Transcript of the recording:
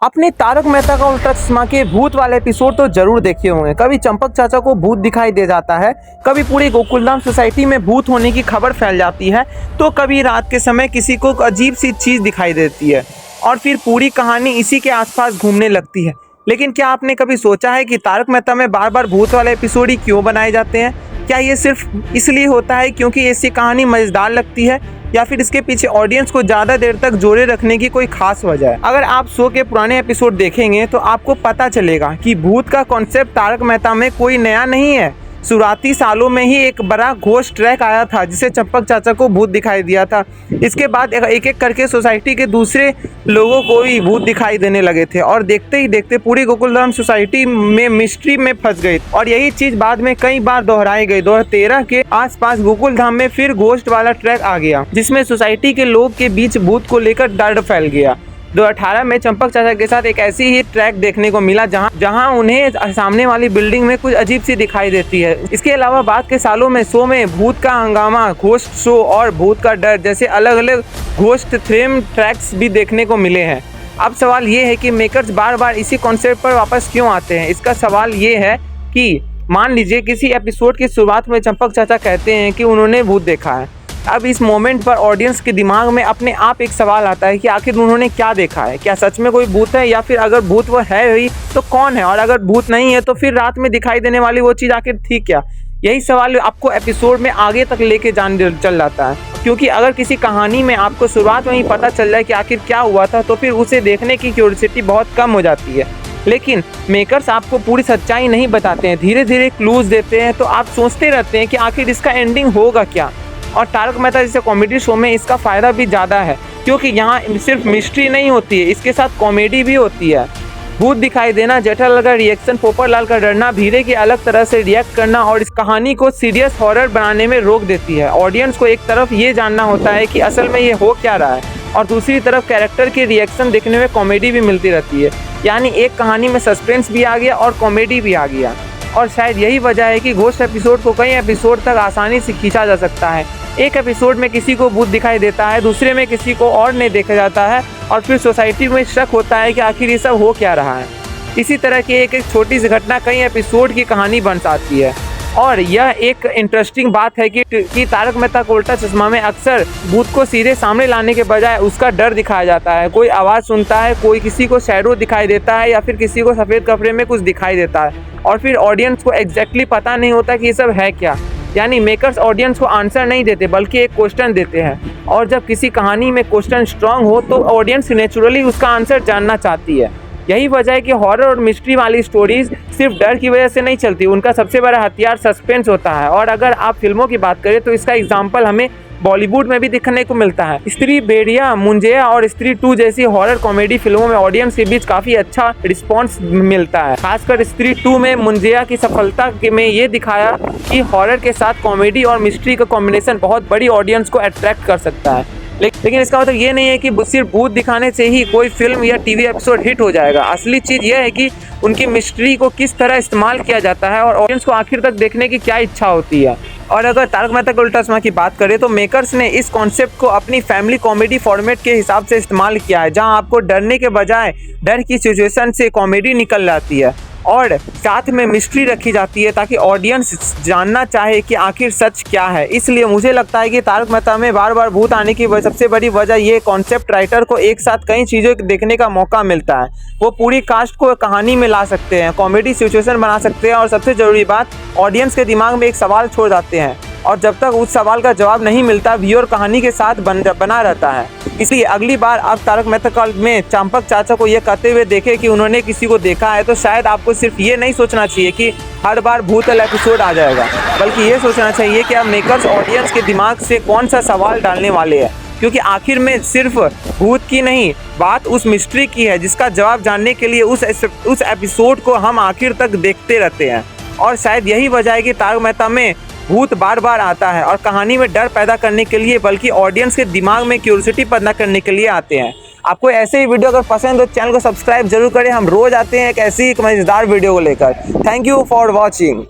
अपने तारक मेहता का उल्टा चश्मा के भूत वाले एपिसोड तो जरूर देखे होंगे। कभी चंपक चाचा को भूत दिखाई दे जाता है, कभी पूरी गोकुलधाम सोसाइटी में भूत होने की खबर फैल जाती है, तो कभी रात के समय किसी को अजीब सी चीज दिखाई देती है और फिर पूरी कहानी इसी के आसपास घूमने लगती है। लेकिन क्या आपने कभी सोचा है कि तारक मेहता में बार बार भूत वाले एपिसोड ही क्यों बनाए जाते हैं? क्या ये सिर्फ इसलिए होता है क्योंकि इससे कहानी मजेदार लगती है, या फिर इसके पीछे ऑडियंस को ज़्यादा देर तक जोड़े रखने की कोई खास वजह है? अगर आप शो के पुराने एपिसोड देखेंगे तो आपको पता चलेगा कि भूत का कॉन्सेप्ट तारक मेहता में कोई नया नहीं है। शुरुआती सालों में ही एक बड़ा घोस्ट ट्रैक आया था जिसे चंपक चाचा को भूत दिखाई दिया था। इसके बाद एक एक करके सोसाइटी के दूसरे लोगों को भी भूत दिखाई देने लगे थे और देखते ही देखते पूरी गोकुलधाम सोसाइटी में मिस्ट्री में फंस गई। और यही चीज बाद में कई बार दोहराई गई। 2013 के आसपास गोकुलधाम में फिर घोस्ट वाला ट्रैक आ गया जिसमें सोसाइटी के लोग के बीच भूत को लेकर डर फैल गया। 2018 में चंपक चाचा के साथ एक ऐसी ही ट्रैक देखने को मिला जहां उन्हें सामने वाली बिल्डिंग में कुछ अजीब सी दिखाई देती है। इसके अलावा बाद के सालों में शो में भूत का हंगामा, घोस्ट शो और भूत का डर जैसे अलग अलग घोस्ट थीम ट्रैक्स भी देखने को मिले हैं। अब सवाल ये है कि मेकर्स बार बार इसी कॉन्सेप्ट पर वापस क्यों आते हैं? इसका सवाल ये है कि मान लीजिए किसी एपिसोड की शुरुआत में चंपक चाचा कहते हैं कि उन्होंने भूत देखा है। अब इस मोमेंट पर ऑडियंस के दिमाग में अपने आप एक सवाल आता है कि आखिर उन्होंने क्या देखा है? क्या सच में कोई भूत है, या फिर अगर भूत वो है ही तो कौन है, और अगर भूत नहीं है तो फिर रात में दिखाई देने वाली वो चीज़ आखिर थी क्या? यही सवाल आपको एपिसोड में आगे तक लेके चल जाता है, क्योंकि अगर किसी कहानी में आपको शुरुआत में ही पता चल जाए कि आखिर क्या हुआ था तो फिर उसे देखने की क्यूरियोसिटी बहुत कम हो जाती है। लेकिन मेकर्स आपको पूरी सच्चाई नहीं बताते हैं, धीरे धीरे क्लूज देते हैं, तो आप सोचते रहते हैं कि आखिर इसका एंडिंग होगा क्या। और तारक मेहता जैसे कॉमेडी शो में इसका फ़ायदा भी ज़्यादा है, क्योंकि यहाँ सिर्फ मिस्ट्री नहीं होती है, इसके साथ कॉमेडी भी होती है। भूत दिखाई देना, जेठालाल का रिएक्शन, पोपटलाल का डरना, भीरे की अलग तरह से रिएक्ट करना और इस कहानी को सीरियस हॉरर बनाने में रोक देती है। ऑडियंस को एक तरफ ये जानना होता है कि असल में ये हो क्या रहा है, और दूसरी तरफ कैरेक्टर के रिएक्शन देखने में कॉमेडी भी मिलती रहती है। यानी एक कहानी में सस्पेंस भी आ गया और कॉमेडी भी आ गया। और शायद यही वजह है कि घोस्ट एपिसोड को कई एपिसोड तक आसानी से खींचा जा सकता है। एक एपिसोड में किसी को भूत दिखाई देता है, दूसरे में किसी को और नहीं देखा जाता है, और फिर सोसाइटी में शक होता है कि आखिर ये सब हो क्या रहा है। इसी तरह की एक एक छोटी सी घटना कई एपिसोड की कहानी बन जाती है। और यह एक इंटरेस्टिंग बात है कि तारक मेहता का उल्टा चश्मा में अक्सर भूत को सीधे सामने लाने के बजाय उसका डर दिखाया जाता है। कोई आवाज़ सुनता है, कोई किसी को शैडो दिखाई देता है, या फिर किसी को सफ़ेद कपड़े में कुछ दिखाई देता है, और फिर ऑडियंस को एग्जैक्टली पता नहीं होता कि ये सब है क्या। यानी मेकर्स ऑडियंस को आंसर नहीं देते बल्कि एक क्वेश्चन देते हैं, और जब किसी कहानी में क्वेश्चन स्ट्रांग हो तो ऑडियंस नेचुरली उसका आंसर जानना चाहती है। यही वजह है कि हॉरर और मिस्ट्री वाली स्टोरीज सिर्फ डर की वजह से नहीं चलती, उनका सबसे बड़ा हथियार सस्पेंस होता है। और अगर आप फिल्मों की बात करें तो इसका एग्जाम्पल हमें बॉलीवुड में भी दिखने को मिलता है। स्त्री, भेड़िया, मुंजिया और स्त्री 2 जैसी हॉरर कॉमेडी फिल्मों में ऑडियंस के बीच काफ़ी अच्छा रिस्पांस मिलता है। खासकर स्त्री 2 में मुंजिया की सफलता में ये दिखाया कि हॉरर के साथ कॉमेडी और मिस्ट्री का कॉम्बिनेशन बहुत बड़ी ऑडियंस को अट्रैक्ट कर सकता है। लेकिन इसका मतलब ये नहीं है कि सिर्फ भूत दिखाने से ही कोई फिल्म या टीवी एपिसोड हिट हो जाएगा। असली चीज़ यह है कि उनकी मिस्ट्री को किस तरह इस्तेमाल किया जाता है और ऑडियंस को आखिर तक देखने की क्या इच्छा होती है। और अगर तारक मेहता का उल्टा चश्मा की बात करें तो मेकर्स ने इस कॉन्सेप्ट को अपनी फैमिली कॉमेडी फॉर्मेट के हिसाब से इस्तेमाल किया है, जहां आपको डरने के बजाय डर की सिचुएशन से कॉमेडी निकल जाती है और साथ में मिस्ट्री रखी जाती है, ताकि ऑडियंस जानना चाहे कि आखिर सच क्या है। इसलिए मुझे लगता है कि तारक मेहता में बार बार भूत आने की सबसे बड़ी वजह ये कॉन्सेप्ट राइटर को एक साथ कई चीज़ों देखने का मौका मिलता है। वो पूरी कास्ट को कहानी में ला सकते हैं, कॉमेडी सिचुएशन बना सकते हैं, और सबसे ज़रूरी बात, ऑडियंस के दिमाग में एक सवाल छोड़ जाते हैं, और जब तक उस सवाल का जवाब नहीं मिलता व्यूअर कहानी के साथ बना रहता है। इसलिए अगली बार आप तारक मेहता में चंपक चाचा को ये कहते हुए देखें कि उन्होंने किसी को देखा है, तो शायद आपको सिर्फ ये नहीं सोचना चाहिए कि हर बार भूत वाला एपिसोड आ जाएगा, बल्कि ये सोचना चाहिए कि आप मेकर्स ऑडियंस के दिमाग से कौन सा सवाल डालने वाले हैं, क्योंकि आखिर में सिर्फ भूत की नहीं, बात उस मिस्ट्री की है जिसका जवाब जानने के लिए उस एपिसोड को हम आखिर तक देखते रहते हैं। और शायद यही वजह है कि तारक मेहता में भूत बार बार आता है, और कहानी में डर पैदा करने के लिए बल्कि ऑडियंस के दिमाग में क्यूरियोसिटी पैदा करने के लिए आते हैं। आपको ऐसे ही वीडियो अगर पसंद हो तो चैनल को सब्सक्राइब जरूर करें। हम रोज आते हैं एक ऐसी मजेदार वीडियो को लेकर। Thank you for watching.